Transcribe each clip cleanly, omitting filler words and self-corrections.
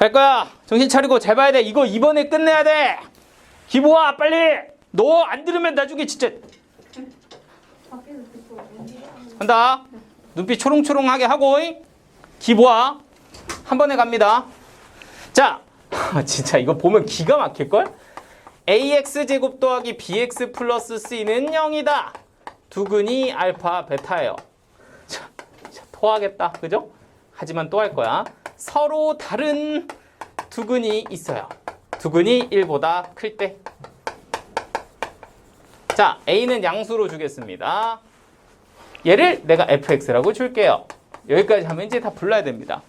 갈 거야. 정신 차리고 잘 봐야 돼. 이거 이번에 끝내야 돼. 기보아 빨리. 너 안 들으면 나중에 진짜 한다. 눈빛 초롱초롱하게 하고 기보아 한 번에 갑니다. 자, 진짜 이거 보면 기가 막힐걸? AX제곱 더하기 BX 플러스 C는 0이다. 두근이 알파 베타예요. 자, 토하겠다. 그죠? 하지만 또 할 거야. 서로 다른 두근이 있어요. 두근이 1보다 클 때. 자, A는 양수로 주겠습니다. 얘를 내가 fx라고 줄게요. 여기까지 하면 이제 다 불러야 됩니다.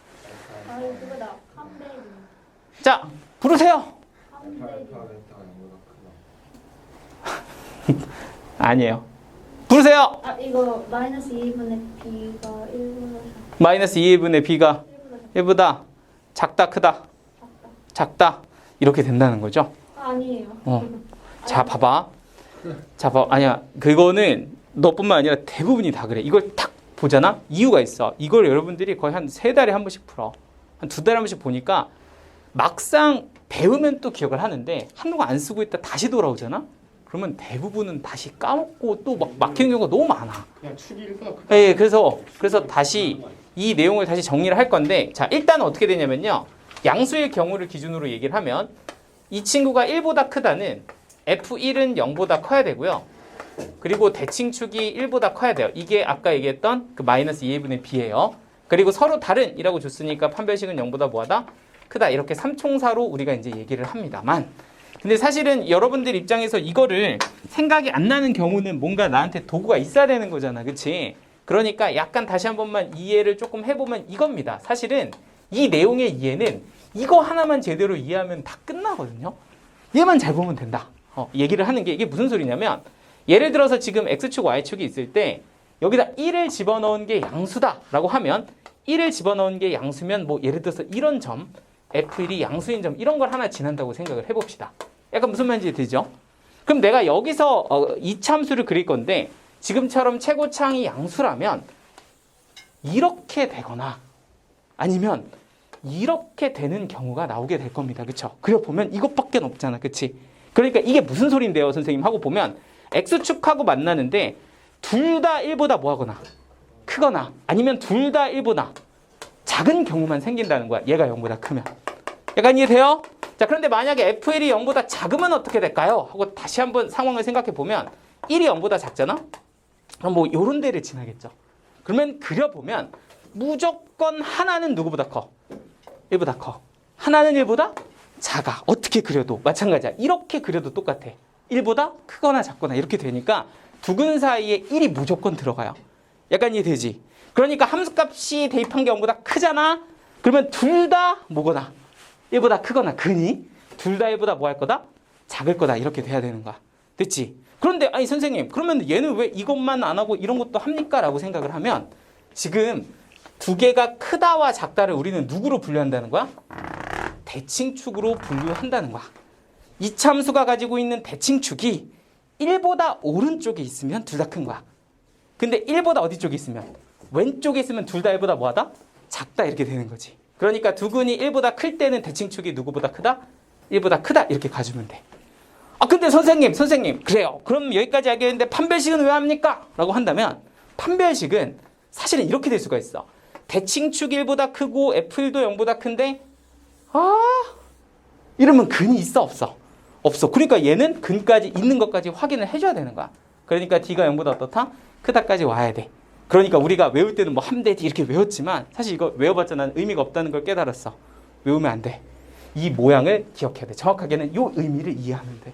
자, 부르세요. 아니에요. 부르세요. 아, 이거 마이너스 2분의 b가 1보다 마이너스 2분의 b가 1보다 작다 크다? 작다. 이렇게 된다는 거죠. 아니에요. 자, 봐봐. 자, 아니야. 그거는 너뿐만 아니라 대부분이 다 그래. 이걸 딱 보잖아. 이유가 있어. 이걸 여러분들이 거의 한 3달에 한 번씩 풀어. 한 2달에 한 번씩 보니까 막상 배우면 또 기억을 하는데 한동안 안 쓰고 있다 다시 돌아오잖아. 그러면 대부분은 다시 까먹고 또 막 막히는 경우가 너무 많아. 그냥 축일까? 예, 그래서 다시 이 내용을 다시 정리를 할 건데, 자, 일단 어떻게 되냐면요. 양수의 경우를 기준으로 얘기를 하면 이 친구가 1보다 크다는 F1은 0보다 커야 되고요. 그리고 대칭축이 1보다 커야 돼요. 이게 아까 얘기했던 그 마이너스 2분의 b예요. 그리고 서로 다른 이라고 줬으니까 판별식은 0보다 뭐하다? 크다. 이렇게 삼총사로 우리가 이제 얘기를 합니다만, 근데 사실은 여러분들 입장에서 이거를 생각이 안 나는 경우는 뭔가 나한테 도구가 있어야 되는 거잖아. 그치? 그러니까 약간 다시 한 번만 이해를 조금 해보면 이겁니다. 사실은 이 내용의 이해는 이거 하나만 제대로 이해하면 다 끝나거든요. 얘만 잘 보면 된다. 얘기를 하는 게 이게 무슨 소리냐면, 예를 들어서 지금 X축, Y축이 있을 때 여기다 1을 집어넣은 게 양수다 라고 하면 1을 집어넣은 게 양수면 뭐 예를 들어서 이런 점 F1이 양수인 점 이런 걸 하나 지난다고 생각을 해봅시다. 약간 무슨 말인지 되죠? 그럼 내가 여기서 이차함수를 그릴 건데 지금처럼 최고차항이 양수라면 이렇게 되거나 아니면 이렇게 되는 경우가 나오게 될 겁니다. 그쵸? 그려보면 이것밖에 없잖아. 그치? 그러니까 이게 무슨 소린데요, 선생님? 하고 보면 X축하고 만나는데 둘 다 1보다 뭐하거나 크거나 아니면 둘 다 1보다 작은 경우만 생긴다는 거야. 얘가 0보다 크면. 약간 이해돼요? 자, 그런데 만약에 F1이 0보다 작으면 어떻게 될까요? 하고 다시 한번 상황을 생각해 보면 1이 0보다 작잖아? 그럼 뭐 요런 데를 지나겠죠. 그러면 그려보면 무조건 하나는 누구보다 커? 1보다 커. 하나는 1보다 작아. 어떻게 그려도 마찬가지야. 이렇게 그려도 똑같아. 1보다 크거나 작거나 이렇게 되니까 두근 사이에 1이 무조건 들어가요. 약간 이해되지? 그러니까 함수값이 대입한 게 0보다 크잖아? 그러면 둘 다 뭐거나 1보다 크거나 근이 둘 다 1보다 뭐 할 거다? 작을 거다. 이렇게 돼야 되는 거야. 됐지? 그런데 아니 선생님 그러면 얘는 왜 이것만 안 하고 이런 것도 합니까? 라고 생각을 하면 지금 두 개가 크다와 작다를 우리는 누구로 분류한다는 거야? 대칭축으로 분류한다는 거야. 이차함수가 가지고 있는 대칭축이 1보다 오른쪽에 있으면 둘 다 큰 거야. 근데 1보다 어디 쪽에 있으면? 왼쪽에 있으면 둘 다 1보다 뭐하다? 작다 이렇게 되는 거지. 그러니까 두근이 1보다 클 때는 대칭축이 누구보다 크다? 1보다 크다 이렇게 가주면 돼. 아 근데 선생님 그래요. 그럼 여기까지 알겠는데 판별식은 왜 합니까? 라고 한다면 판별식은 사실은 이렇게 될 수가 있어. 대칭축 1보다 크고 F1도 0보다 큰데 이러면 근이 있어 없어? 없어. 그러니까 얘는 근까지 있는 것까지 확인을 해줘야 되는 거야. 그러니까 D가 0보다 어떻다? 크다까지 와야 돼. 그러니까 우리가 외울 때는 뭐 함대지 이렇게 외웠지만 사실 이거 외워봤자 난 의미가 없다는 걸 깨달았어. 외우면 안 돼. 이 모양을 기억해야 돼. 정확하게는 이 의미를 이해하면 돼.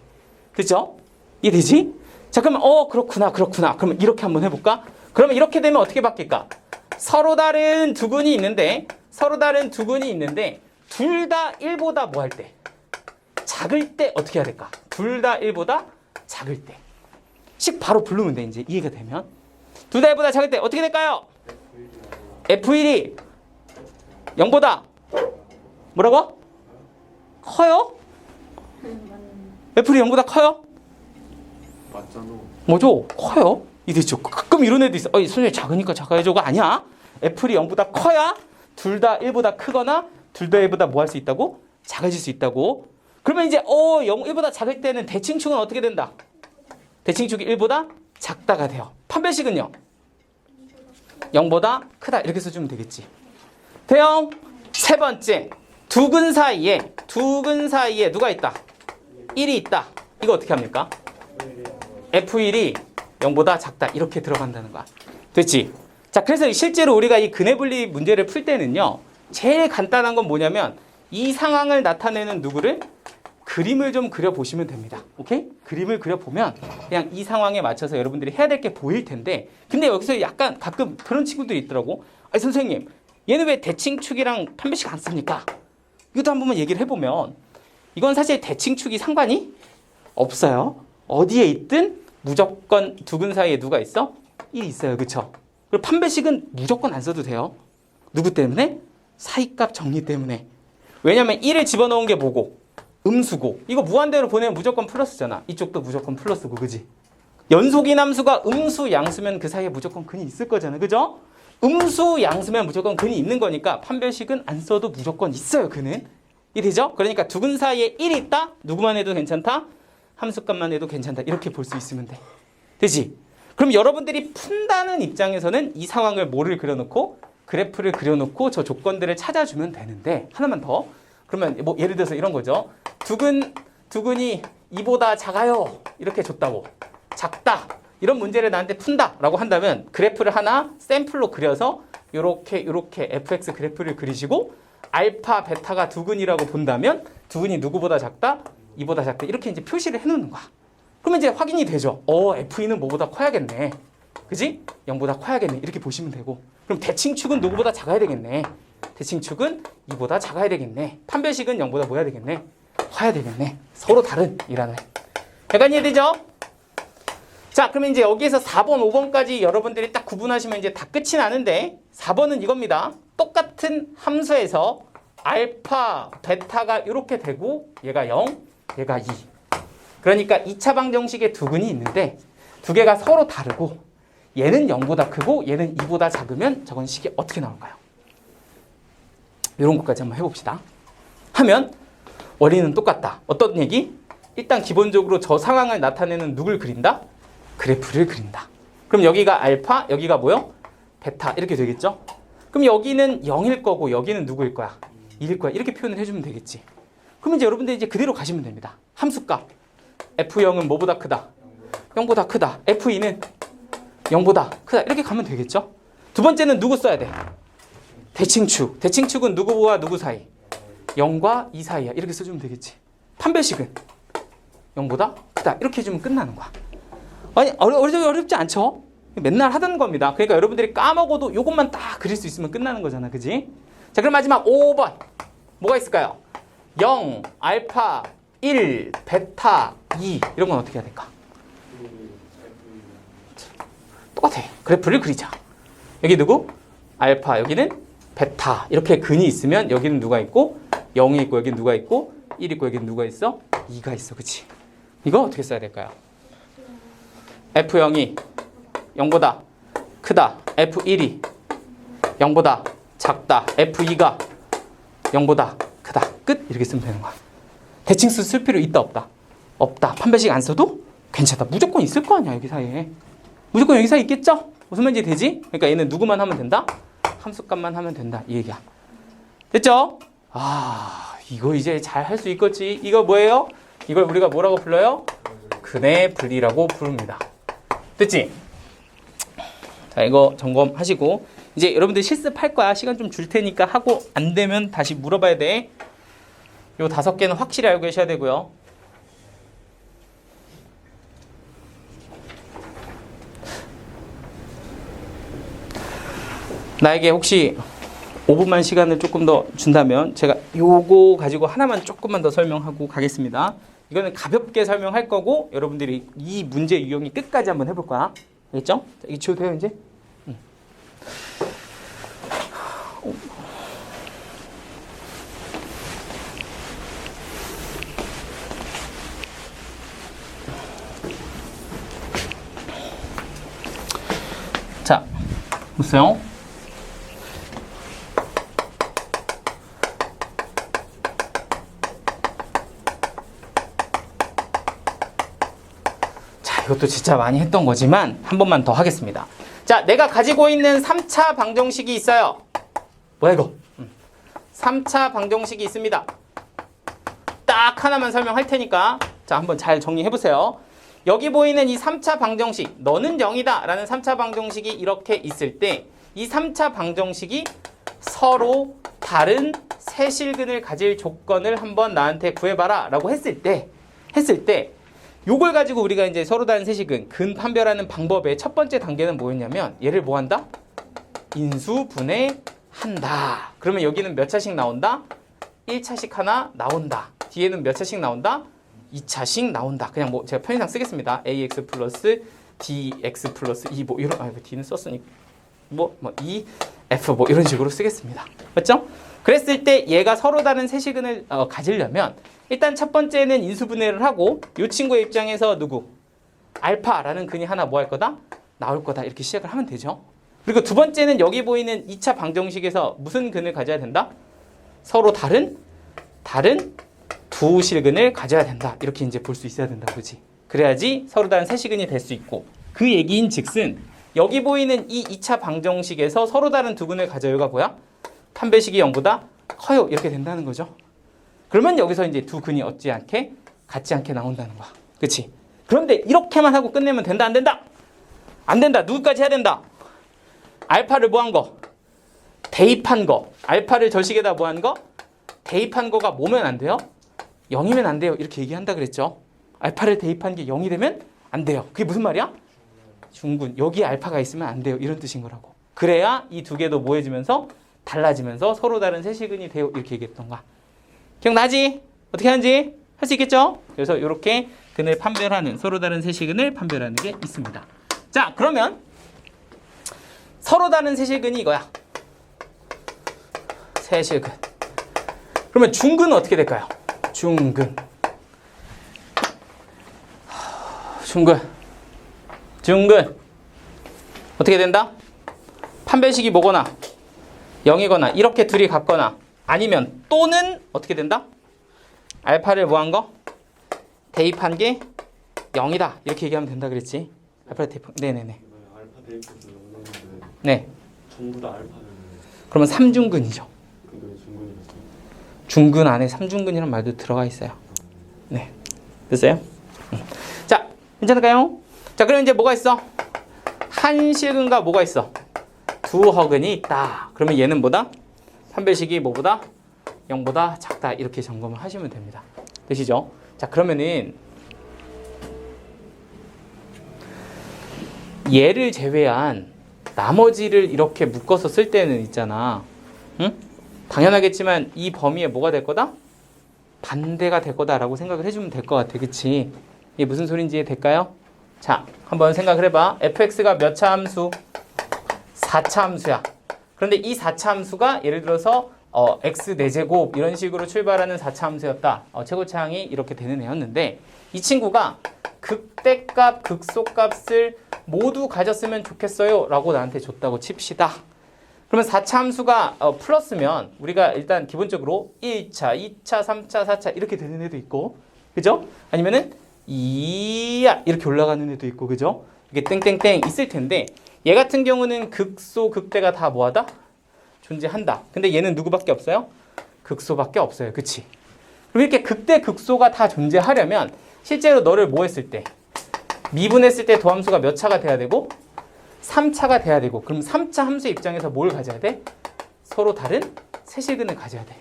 그죠? 이해되지? 자 그러면 그렇구나. 그러면 이렇게 한번 해볼까? 그러면 이렇게 되면 어떻게 바뀔까? 서로 다른 두근이 있는데 둘 다 1보다 뭐 할 때? 작을 때 어떻게 해야 될까? 둘 다 1보다 작을 때. 식 바로 부르면 돼. 이제 이해가 되면. 둘 다 1보다 작을 때 어떻게 될까요? F1이 0보다 뭐라고? 커요? F1이 0보다 커요? 맞잖아. 뭐죠? 커요? 이되죠. 가끔 이런 애도 있어. 선생님 작으니까 작아야죠가 아니야. F1이 0보다 커야 둘 다 1보다 크거나 둘 다 1보다 뭐 할 수 있다고? 작아질 수 있다고. 그러면 이제 1보다 작을 때는 대칭축은 어떻게 된다? 대칭축이 1보다 작다가 돼요. 판별식은요? 0보다 크다. 이렇게 써주면 되겠지. 돼요? 세 번째, 두근 사이에 누가 있다? 1이 있다. 이거 어떻게 합니까? F1이 0보다 작다. 이렇게 들어간다는 거야. 됐지? 자, 그래서 실제로 우리가 이 근해 분리 문제를 풀 때는요, 제일 간단한 건 뭐냐면 이 상황을 나타내는 누구를 그림을 좀 그려보시면 됩니다. 오케이? 그림을 그려보면 그냥 이 상황에 맞춰서 여러분들이 해야 될 게 보일 텐데, 근데 여기서 약간 가끔 그런 친구들이 있더라고. 아니 선생님, 얘는 왜 대칭축이랑 판별식 안 씁니까? 이것도 한 번만 얘기를 해보면 이건 사실 대칭축이 상관이 없어요. 어디에 있든 무조건 두근 사이에 누가 있어? 1이 있어요. 그쵸? 그리고 판별식은 무조건 안 써도 돼요. 누구 때문에? 사이값 정리 때문에. 왜냐면 1을 집어넣은 게 뭐고? 음수고. 이거 무한대로 보내면 무조건 플러스잖아. 이쪽도 무조건 플러스고. 그지? 연속인 함수가 음수 양수면 그 사이에 무조건 근이 있을 거잖아. 그죠? 음수 양수면 무조건 근이 있는 거니까 판별식은 안 써도 무조건 있어요. 근은. 이 되죠? 그러니까 두근 사이에 1이 있다? 누구만 해도 괜찮다? 함수값만 해도 괜찮다. 이렇게 볼 수 있으면 돼. 되지? 그럼 여러분들이 푼다는 입장에서는 이 상황을 뭐를 그려놓고 그래프를 그려놓고 저 조건들을 찾아주면 되는데, 하나만 더. 그러면 뭐 예를 들어서 이런 거죠. 두근이 2보다 작아요. 이렇게 줬다고. 작다. 이런 문제를 나한테 푼다라고 한다면 그래프를 하나 샘플로 그려서 요렇게 fx 그래프를 그리시고 알파, 베타가 두근이라고 본다면 두근이 누구보다 작다? 2보다 작다. 이렇게 이제 표시를 해놓는 거야. 그러면 이제 확인이 되죠. F2는 뭐보다 커야겠네. 그지? 0보다 커야겠네. 이렇게 보시면 되고. 그럼 대칭축은 누구보다 작아야 되겠네. 대칭축은 2보다 작아야 되겠네. 판별식은 0보다 뭐 해야 되겠네? 커야 되겠네. 서로 다른 이라는. 약간 이해되죠? 자, 그러면 이제 여기에서 4번, 5번까지 여러분들이 딱 구분하시면 이제 다 끝이 나는데 4번은 이겁니다. 똑같은 함수에서 알파, 베타가 이렇게 되고 얘가 0, 얘가 2. 그러니까 2차 방정식에 두근이 있는데 두 개가 서로 다르고 얘는 0보다 크고 얘는 2보다 작으면 저건 식이 어떻게 나올까요? 이런 것까지 한번 해봅시다. 하면 원리는 똑같다. 어떤 얘기? 일단 기본적으로 저 상황을 나타내는 누굴 그린다? 그래프를 그린다. 그럼 여기가 알파, 여기가 뭐요? 베타 이렇게 되겠죠? 그럼 여기는 0일 거고 여기는 누구일 거야? 2일 거야. 이렇게 표현을 해주면 되겠지. 그럼 이제 여러분들 이제 그대로 가시면 됩니다. 함수값 F0은 뭐보다 크다? 0보다 크다. F2는 0보다 크다. 이렇게 가면 되겠죠? 두 번째는 누구 써야 돼? 대칭축. 대칭축은 누구와 누구 사이? 0과 2 사이야. 이렇게 써주면 되겠지. 판별식은 0보다 크다. 이렇게 해주면 끝나는 거야. 아니 어렵지 않죠? 맨날 하던 겁니다. 그러니까 여러분들이 까먹어도 이것만 딱 그릴 수 있으면 끝나는 거잖아. 그지? 자, 그럼 마지막 5번 뭐가 있을까요? 0, 알파, 1, 베타, 2 이런 건 어떻게 해야 될까? 똑같아. 그래프를 그리자. 여기 누구? 알파, 여기는 베타. 이렇게 근이 있으면 여기는 누가 있고 0이 있고 여기는 누가 있고 1 있고 여기는 누가 있어? 2가 있어. 그치? 이거 어떻게 써야 될까요? F0이 0보다 크다. F1이 0보다 작다. F2가 0보다 크다. 끝. 이렇게 쓰면 되는 거야. 대칭수 쓸 필요 있다 없다? 없다. 판별식 안 써도 괜찮다. 무조건 있을 거 아니야. 여기 사이에. 무조건 여기 사이에 있겠죠? 무슨 말인지 되지? 그러니까 얘는 누구만 하면 된다? 함수값만 하면 된다. 이 얘기야. 됐죠? 아, 이거 이제 잘 할 수 있겠지. 이거 뭐예요? 이걸 우리가 뭐라고 불러요? 근해 분리라고 부릅니다. 됐지? 자, 이거 점검하시고 이제 여러분들 실습할 거야. 시간 좀 줄 테니까 하고 안 되면 다시 물어봐야 돼. 요 5개는 확실히 알고 계셔야 되고요. 나에게 혹시 5분만 시간을 조금 더 준다면 제가 요거 가지고 하나만 조금만 더 설명하고 가겠습니다. 이거는 가볍게 설명할 거고 여러분들이 이 문제 유형이 끝까지 한번 해볼 거야. 알겠죠? 자, 이게 지워도 돼요 이제? 자, 보세요. 이것도 진짜 많이 했던 거지만 한 번만 더 하겠습니다. 자, 내가 가지고 있는 3차 방정식이 있어요. 뭐야 이거? 3차 방정식이 있습니다. 딱 하나만 설명할 테니까 자, 한번 잘 정리해 보세요. 여기 보이는 이 3차 방정식, 너는 0이다 라는 3차 방정식이 이렇게 있을 때 이 3차 방정식이 서로 다른 세실근을 가질 조건을 한번 나한테 구해봐라 라고 했을 때 요걸 가지고 우리가 이제 서로 다른 세실근, 근 판별하는 방법의 첫 번째 단계는 뭐였냐면 얘를 뭐 한다? 인수분해한다. 그러면 여기는 몇 차씩 나온다? 1차씩 하나 나온다. 뒤에는 몇 차씩 나온다? 2차씩 나온다. 그냥 뭐 제가 편의상 쓰겠습니다. ax 플러스 dx 플러스 2 뭐 이런 d는 썼으니까 뭐 2 f 뭐 이런 식으로 쓰겠습니다. 맞죠? 그랬을 때 얘가 서로 다른 세실근을 가지려면 일단 첫 번째는 인수분해를 하고 이 친구의 입장에서 누구? 알파라는 근이 하나 뭐 할 거다? 나올 거다. 이렇게 시작을 하면 되죠. 그리고 두 번째는 여기 보이는 2차 방정식에서 무슨 근을 가져야 된다? 서로 다른 두 실근을 가져야 된다. 이렇게 이제 볼 수 있어야 된다. 그지? 그래야지 서로 다른 세실근이 될 수 있고 그 얘기인 즉슨 여기 보이는 이 2차 방정식에서 서로 다른 두 근을 가져요가 뭐야? 판별식이 0보다 커요. 이렇게 된다는 거죠. 그러면 여기서 이제 두 근이 같지 않게 나온다는 거야. 그치? 그런데 이렇게만 하고 끝내면 된다, 안 된다? 안 된다. 누구까지 해야 된다? 알파를 뭐 한 거? 대입한 거. 알파를 절식에다 뭐 한 거? 대입한 거가 뭐면 안 돼요? 0이면 안 돼요. 이렇게 얘기한다 그랬죠. 알파를 대입한 게 0이 되면 안 돼요. 그게 무슨 말이야? 중근. 여기에 알파가 있으면 안 돼요. 이런 뜻인 거라고. 그래야 이 두 개도 뭐해지면서 달라지면서 서로 다른 세실근이 돼요. 이렇게 얘기했던 거야. 기억나지? 어떻게 하는지 할 수 있겠죠? 그래서 이렇게 근을 판별하는 서로 다른 세실근을 판별하는 게 있습니다. 자, 그러면 서로 다른 세실근이 이거야. 세실근. 그러면 중근은 어떻게 될까요? 중근. 어떻게 된다? 판별식이 뭐거나 0이거나 이렇게 둘이 같거나 아니면 또는 어떻게 된다? 알파를 뭐 한 거? 대입한 게 0이다. 이렇게 얘기하면 된다 그랬지. 알파를 대입한 네네네. 알파 대입해서 0이었는데 네. 전부 다 알파는 그러면 3중근이죠. 근데 중근이었어요. 중근 안에 3중근이라는 말도 들어가 있어요. 네. 됐어요? 자, 괜찮을까요? 자, 그럼 이제 뭐가 있어? 한 실근과 뭐가 있어? 두 허근이 있다. 그러면 얘는 뭐다? 판별식이 뭐보다? 0보다 작다. 이렇게 점검을 하시면 됩니다. 되시죠? 자, 그러면은 얘를 제외한 나머지를 이렇게 묶어서 쓸 때는 있잖아. 응? 당연하겠지만 이 범위에 뭐가 될 거다? 반대가 될 거다라고 생각을 해주면 될 것 같아. 그치? 이게 무슨 소린지 이해될까요? 자, 한번 생각을 해봐. fx가 몇 차 함수? 4차 함수야. 그런데 이 4차 함수가 예를 들어서 x 4제곱 이런 식으로 출발하는 4차 함수였다. 최고차항이 이렇게 되는 애였는데 이 친구가 극대값, 극소값을 모두 가졌으면 좋겠어요 라고 나한테 줬다고 칩시다. 그러면 4차 함수가 플러스면 우리가 일단 기본적으로 1차, 2차, 3차, 4차 이렇게 되는 애도 있고 그죠? 아니면은 이야 이렇게 올라가는 애도 있고 그죠? 이게 땡땡땡 있을 텐데 얘 같은 경우는 극소, 극대가 다 뭐하다? 존재한다. 근데 얘는 누구밖에 없어요? 극소밖에 없어요. 그치? 그럼 이렇게 극대, 극소가 다 존재하려면 실제로 너를 뭐 했을 때? 미분했을 때 도함수가 몇 차가 돼야 되고 3차가 돼야 되고 그럼 3차 함수 입장에서 뭘 가져야 돼? 서로 다른 세실근을 가져야 돼.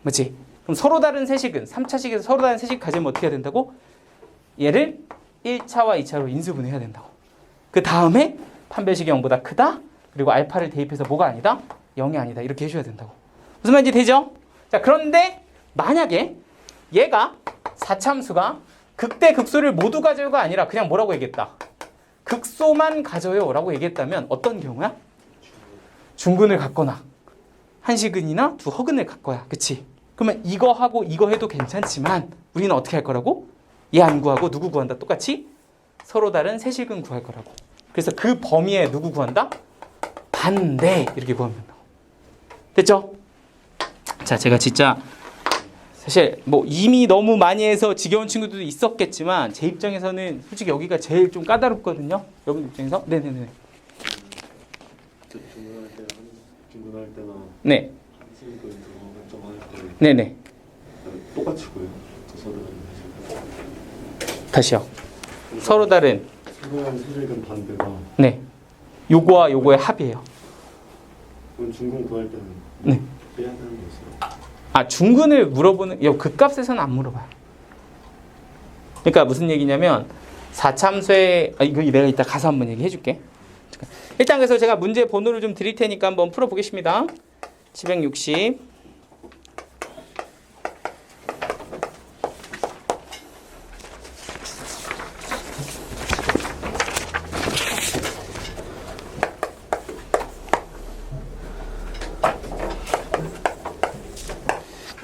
맞지? 그럼 서로 다른 세실근 3차식에서 서로 다른 세실근 가지면 어떻게 해야 된다고? 얘를 1차와 2차로 인수분해해야 된다고. 그 다음에 판별식이 0보다 크다. 그리고 알파를 대입해서 뭐가 아니다? 0이 아니다. 이렇게 해줘야 된다고. 무슨 말인지 되죠? 자, 그런데 만약에 얘가 4차 함수가 극대 극소를 모두 가져요가 아니라 그냥 뭐라고 얘기했다? 극소만 가져요 라고 얘기했다면 어떤 경우야? 중근을 갖거나 한실근이나 두 허근을 갖거야. 그치? 그러면 이거 하고 이거 해도 괜찮지만 우리는 어떻게 할 거라고? 얘 안 구하고 누구 구한다? 똑같이 서로 다른 세실근 구할 거라고. 그래서 그 범위에 누구 구한다? 반대 이렇게 구하면 된다고. 됐죠? 자, 제가 진짜 사실 뭐 이미 너무 많이 해서 지겨운 친구들도 있었겠지만 제 입장에서는 솔직히 여기가 제일 좀 까다롭거든요. 여러분 입장에서. 네네네. 중근할 때나 네. 한식을 점할 때 네네. 똑같이 구해요. 서로 다시요. 서로 다른. 서로랑 세력은 반대가. 네. 요거와 요거의 합이에요. 그럼 중근 구할 때는 네. 빼야 되는 게 있어요. 아, 중근을 물어보는 그 값에서는 안 물어봐요. 그러니까 무슨 얘기냐면 4참수의 이거 내가 이따 가서 한번 얘기해 줄게. 일단 그래서 제가 문제 번호를 좀 드릴 테니까 한번 풀어 보겠습니다. 760.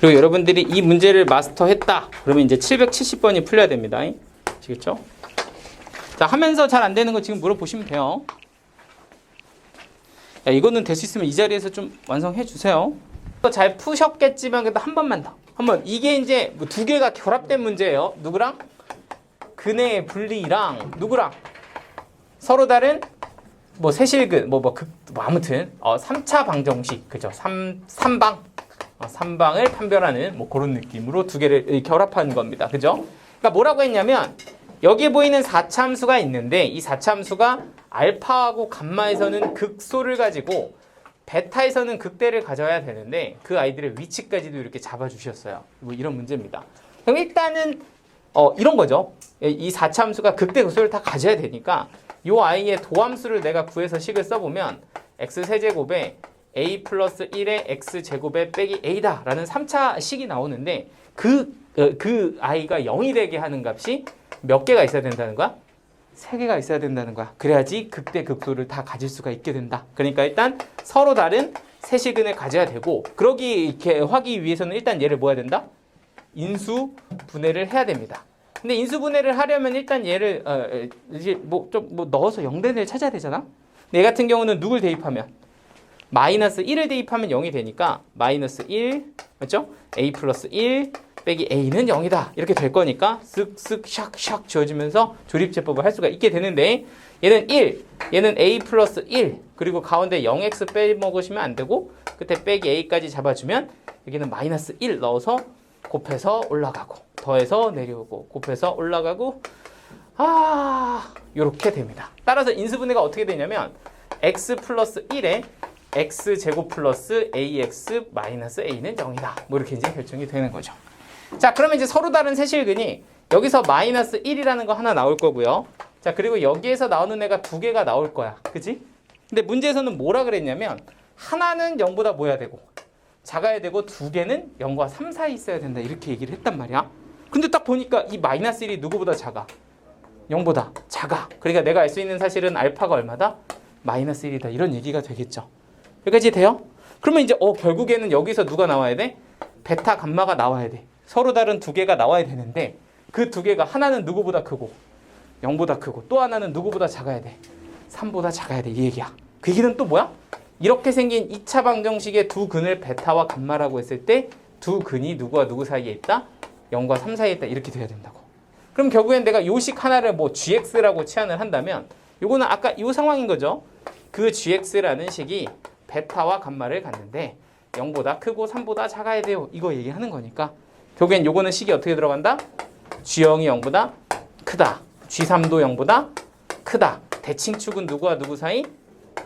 그리고 여러분들이 이 문제를 마스터했다. 그러면 이제 770번이 풀려야 됩니다. 아시겠죠? 자, 하면서 잘 안 되는 거 지금 물어보시면 돼요. 야, 이거는 될 수 있으면 이 자리에서 좀 완성해 주세요. 잘 푸셨겠지만 그래도 한 번만 더. 한번 이게 이제 뭐 두 개가 결합된 문제예요. 누구랑? 근의 분리랑 누구랑? 서로 다른 뭐 세실근 뭐 아무튼 3차 방정식 그죠? 3방 3방을 판별하는 뭐 그런 느낌으로 두 개를 결합한 겁니다. 그죠? 그러니까 뭐라고 했냐면 여기 보이는 4참수가 있는데 이 4참수가 알파하고 감마에서는 극소를 가지고 베타에서는 극대를 가져야 되는데 그 아이들의 위치까지도 이렇게 잡아주셨어요. 뭐 이런 문제입니다. 그럼 일단은 이런 거죠. 이 4참수가 극대 극소를 다 가져야 되니까 이 아이의 도함수를 내가 구해서 식을 써보면 x세제곱에 a 플러스 1의 x제곱에 빼기 a다 라는 3차 식이 나오는데 그 아이가 0이 되게 하는 값이 몇 개가 있어야 된다는 거야? 3개가 있어야 된다는 거야. 그래야지 극대 극소를 다 가질 수가 있게 된다. 그러니까 일단 서로 다른 세시근을 가져야 되고 그러기 이렇게 하기 위해서는 일단 얘를 뭐 해야 된다? 인수 분해를 해야 됩니다. 근데 인수 분해를 하려면 일단 얘를 이제 뭐 넣어서 0대를 찾아야 되잖아. 얘 같은 경우는 누굴 대입하면 마이너스 1을 대입하면 0이 되니까 마이너스 1 맞죠? a 플러스 1 빼기 a는 0이다 이렇게 될 거니까 쓱쓱 샥샥 지워지면서 조립제법을 할 수가 있게 되는데 얘는 1 얘는 a 플러스 1 그리고 가운데 0x 빼먹으시면 안 되고 끝에 빼기 a까지 잡아주면 여기는 마이너스 1 넣어서 곱해서 올라가고 더해서 내려오고 곱해서 올라가고 요렇게 됩니다. 따라서 인수분해가 어떻게 되냐면 x 플러스 1에 x제곱 플러스 ax 마이너스 a는 0이다. 뭐 이렇게 이제 결정이 되는 거죠. 자, 그러면 이제 서로 다른 세실근이 여기서 마이너스 1이라는 거 하나 나올 거고요. 자, 그리고 여기에서 나오는 애가 두 개가 나올 거야. 그지? 근데 문제에서는 뭐라 그랬냐면 하나는 0보다 뭐 해야 되고 작아야 되고 두 개는 0과 3 사이 있어야 된다. 이렇게 얘기를 했단 말이야. 근데 딱 보니까 이 마이너스 1이 누구보다 작아? 0보다 작아. 그러니까 내가 알 수 있는 사실은 알파가 얼마다? 마이너스 1이다. 이런 얘기가 되겠죠. 여기까지 돼요? 그러면 이제 결국에는 여기서 누가 나와야 돼? 베타 감마가 나와야 돼. 서로 다른 두 개가 나와야 되는데 그 두 개가 하나는 누구보다 크고 0보다 크고 또 하나는 누구보다 작아야 돼. 3보다 작아야 돼. 이 얘기야. 그 얘기는 또 뭐야? 이렇게 생긴 2차 방정식의 두 근을 베타와 감마라고 했을 때 두 근이 누구와 누구 사이에 있다? 0과 3 사이에 있다. 이렇게 돼야 된다고. 그럼 결국엔 내가 요식 하나를 뭐 gx라고 치환을 한다면 요거는 아까 이 상황인 거죠. 그 gx라는 식이 베타와 감마를 갖는데 0보다 크고 3보다 작아야 돼요. 이거 얘기하는 거니까 결국엔 요거는 식이 어떻게 들어간다? G0이 0보다 크다. G3도 0보다 크다. 대칭축은 누구와 누구 사이?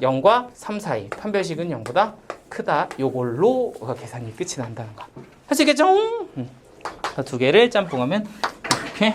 0과 3 사이. 판별식은 0보다 크다. 요걸로 계산이 끝이 난다는 거. 하시겠죠? 두 개를 짬뽕하면 이렇게